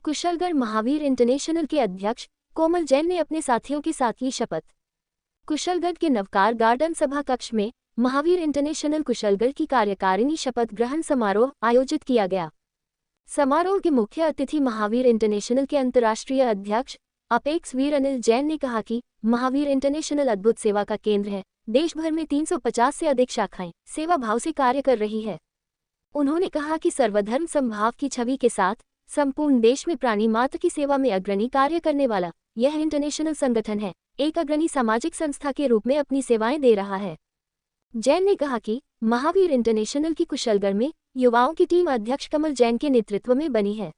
Kushalgarh Mahavir international के अध्यक्ष कोमल जैन ने अपने साथियों के साथ ली शपथ। कुशलगढ़ के नवकार गार्डन सभा कक्ष में महावीर इंटरनेशनल कुशलगढ़ की कार्यकारिणी शपथ ग्रहण समारोह आयोजित किया गया। समारोह के मुख्य अतिथि महावीर इंटरनेशनल के अंतर्राष्ट्रीय अध्यक्ष अपेक्स वीर अनिल जैन ने कहा कि महावीर इंटरनेशनल अद्भुत सेवा का केंद्र है। देश भर में 350 से अधिक शाखाएं सेवा भाव से कार्य कर रही है। उन्होंने कहा कि सर्वधर्म समभाव की छवि के साथ संपूर्ण देश में प्राणी मात्र की सेवा में अग्रणी कार्य करने वाला यह इंटरनेशनल संगठन है, एक अग्रणी सामाजिक संस्था के रूप में अपनी सेवाएं दे रहा है। जैन ने कहा कि महावीर इंटरनेशनल की कुशलगढ़ में युवाओं की टीम अध्यक्ष कमल जैन के नेतृत्व में बनी है।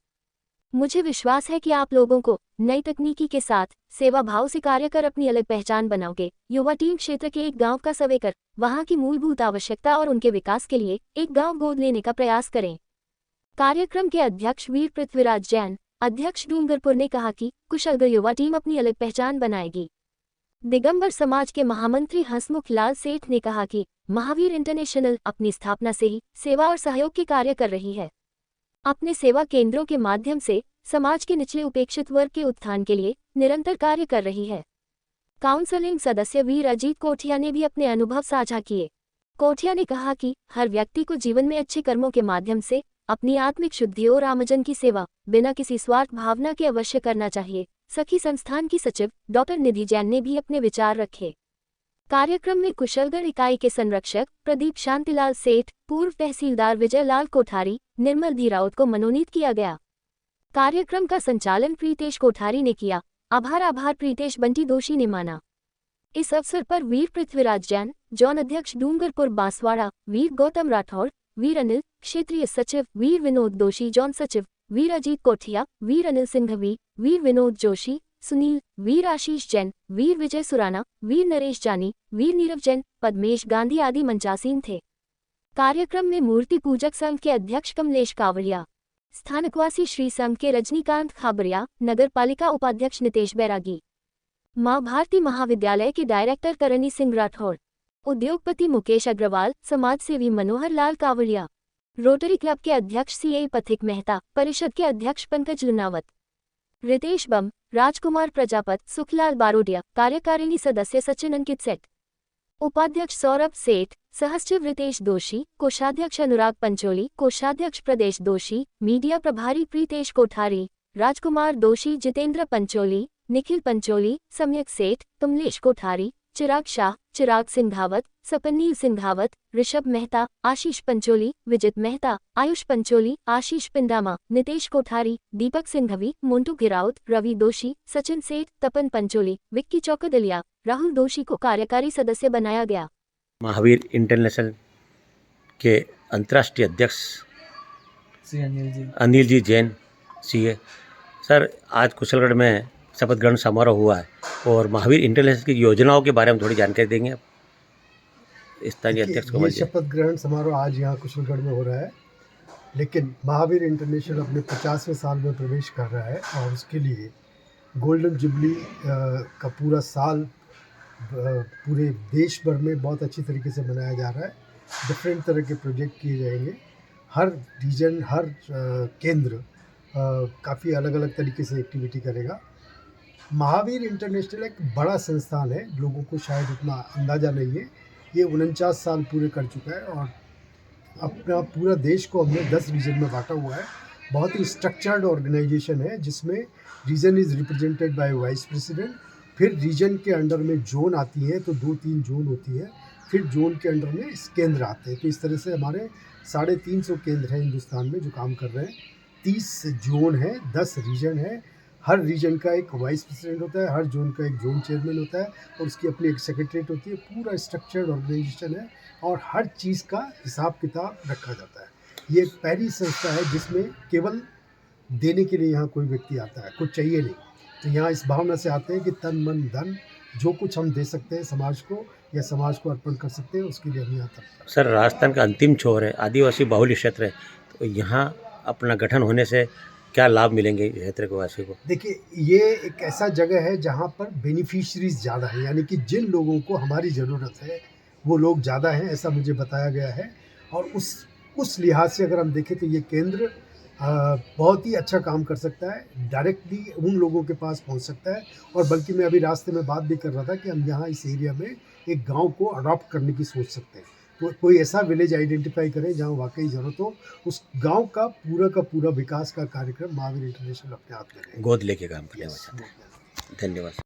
मुझे विश्वास है कि आप लोगों को नई तकनीकी के साथ सेवा भाव से कार्य कर अपनी अलग पहचान बनाओगे। युवा टीम क्षेत्र के एक गांव का सर्वे कर वहां की मूलभूत आवश्यकता और उनके विकास के लिए एक गांव गोद लेने का प्रयास करें। कार्यक्रम के अध्यक्ष वीर पृथ्वीराज जैन, अध्यक्ष डूंगरपुर ने कहा कि कुशलगढ़ युवा टीम अपनी अलग पहचान बनाएगी। दिगंबर समाज के महामंत्री हंसमुख लाल सेठ ने कहा कि महावीर इंटरनेशनल अपनी स्थापना से ही सेवा और सहयोग के कार्य कर रही है। अपने सेवा केंद्रों के माध्यम से समाज के निचले उपेक्षित वर्ग के उत्थान के लिए निरंतर कार्य कर रही है। काउंसलिंग सदस्य वीर अजीत कोठिया ने भी अपने अनुभव साझा किए। कोठिया ने कहा कि हर व्यक्ति को जीवन में अच्छे कर्मों के माध्यम से अपनी आत्मिक शुद्धि और आमजन की सेवा बिना किसी स्वार्थ भावना के अवश्य करना चाहिए। सखी संस्थान की सचिव डॉक्टर निधि जैन ने भी अपने विचार रखे। कार्यक्रम में कुशलगढ़ इकाई के संरक्षक प्रदीप शांतिलाल सेठ, पूर्व तहसीलदार विजय लाल कोठारी, निर्मल धीरावत को मनोनीत किया गया। कार्यक्रम का संचालन प्रीतेश कोठारी ने किया। आभार प्रीतेश बंटी दोषी ने माना। इस अवसर पर वीर पृथ्वीराज जैन, जॉन अध्यक्ष डूंगरपुर बांसवाड़ा, वीर गौतम राठौड़, वीर अनिल क्षेत्रीय सचिव, वीर विनोद दोषी जॉन सचिव, वीर अजीत कोठिया, वीर अनिल सिंघवी, वीर विनोद जोशी, सुनील, वीर आशीष जैन, वीर विजय सुराना, वीर नरेश जानी, वीर नीरव जैन, पद्मेश गांधी आदि मंचासीन थे। कार्यक्रम में मूर्ति पूजक संघ के अध्यक्ष कमलेश कावड़िया, स्थानकवासी श्री संघ के रजनीकांत खाबरिया, नगर पालिका उपाध्यक्ष नितेश बैरागी, मां भारती महाविद्यालय के डायरेक्टर करणी सिंह राठौड़, उद्योगपति मुकेश अग्रवाल, समाजसेवी मनोहर लाल कावड़िया, रोटरी क्लब के अध्यक्ष सीए पथिक मेहता, परिषद के अध्यक्ष पंकज लुनावत, रितेश बम, राजकुमार प्रजापत, सुखलाल बारोडिया, कार्यकारिणी सदस्य सचिन अंकित सेठ, उपाध्यक्ष सौरभ सेठ, सहसचिव रितेश दोषी, कोषाध्यक्ष अनुराग पंचोली, कोषाध्यक्ष प्रदेश दोषी, मीडिया प्रभारी प्रीतेश कोठारी, राजकुमार दोषी, जितेंद्र पंचोली, निखिल पंचोली, सम्यक सेठ, तुमलेश कोठारी, चिराग शाह, चिराग सिंघावत, सपन्नील सिंघावत, ऋषभ मेहता, आशीष पंचोली, विजित मेहता, आयुष पंचोली, आशीष पिंडामा, नितेश कोठारी, दीपक सिंघवी, मोन्टू गिराउत, रवि दोषी, सचिन सेठ, तपन पंचोली, विक्की चौकदलिया, राहुल दोषी को कार्यकारी सदस्य बनाया गया। महावीर इंटरनेशनल के अंतर्राष्ट्रीय अध्यक्ष अनिल जी जैन सीए सर, आज कुशलगढ़ में शपथ ग्रहण समारोह हुआ है और महावीर इंटरनेशनल की योजनाओं के बारे में थोड़ी जानकारी देंगे आप स्थानीय अध्यक्ष को। ये शपथ ग्रहण समारोह आज यहाँ कुशलगढ़ में हो रहा है, लेकिन महावीर इंटरनेशनल अपने 50वें साल में प्रवेश कर रहा है और उसके लिए गोल्डन जुबली का पूरा साल पूरे देश भर में बहुत अच्छी तरीके से मनाया जा रहा है। डिफरेंट तरह के प्रोजेक्ट किए जाएंगे। हर रीजन, हर केंद्र काफ़ी अलग अलग तरीके से एक्टिविटी करेगा। महावीर इंटरनेशनल एक बड़ा संस्थान है, लोगों को शायद उतना अंदाज़ा नहीं है। ये 49 साल पूरे कर चुका है और अपना पूरा देश को हमने 10 रीजन में बांटा हुआ है। बहुत ही स्ट्रक्चर्ड ऑर्गेनाइजेशन है जिसमें region is represented by vice president. फिर रीजन के अंडर में जोन आती है, तो 2-3 जोन होती है। फिर जोन के अंडर में केंद्र आते हैं। तो इस तरह से हमारे 350 केंद्र हैं हिंदुस्तान में जो काम कर रहे हैं। 30 जोन है, 10 रीजन है। हर रीजन का एक वाइस प्रेसिडेंट होता है, हर जोन का एक जोन चेयरमैन होता है और उसकी अपनी एक सेक्रेटरीट होती है। पूरा स्ट्रक्चर्ड ऑर्गेनाइजेशन है और हर चीज़ का हिसाब किताब रखा जाता है। ये पहली संस्था है जिसमें केवल देने के लिए यहाँ कोई व्यक्ति आता है, कुछ चाहिए नहीं। तो यहाँ इस भावना से आते हैं कि तन मन धन जो कुछ हम दे सकते हैं समाज को या समाज को अर्पण कर सकते हैं, उसके लिए हम यहाँ तक। सर, राजस्थान का अंतिम छोर है, आदिवासी बाहुल्य क्षेत्र है, तो यहाँ अपना गठन होने से क्या लाभ मिलेंगे क्षेत्र के वासी को? देखिए, ये एक ऐसा जगह है जहाँ पर बेनिफिशरीज ज़्यादा है, यानी कि जिन लोगों को हमारी ज़रूरत है वो लोग ज़्यादा हैं, ऐसा मुझे बताया गया है। और उस लिहाज से अगर हम देखें तो ये केंद्र बहुत ही अच्छा काम कर सकता है, डायरेक्टली उन लोगों के पास पहुंच सकता है। और बल्कि मैं अभी रास्ते में बात भी कर रहा था कि हम यहाँ इस एरिया में एक गांव को अडॉप्ट करने की सोच सकते हैं। तो कोई ऐसा विलेज आइडेंटिफाई करें जहाँ वाकई ज़रूरत हो, उस गांव का पूरा विकास का कार्यक्रम महावीर इंटरनेशनल अपने हाथ में लेगा। गोद लेके काम करने यस। वाला चाहते हैं। धन्यवाद।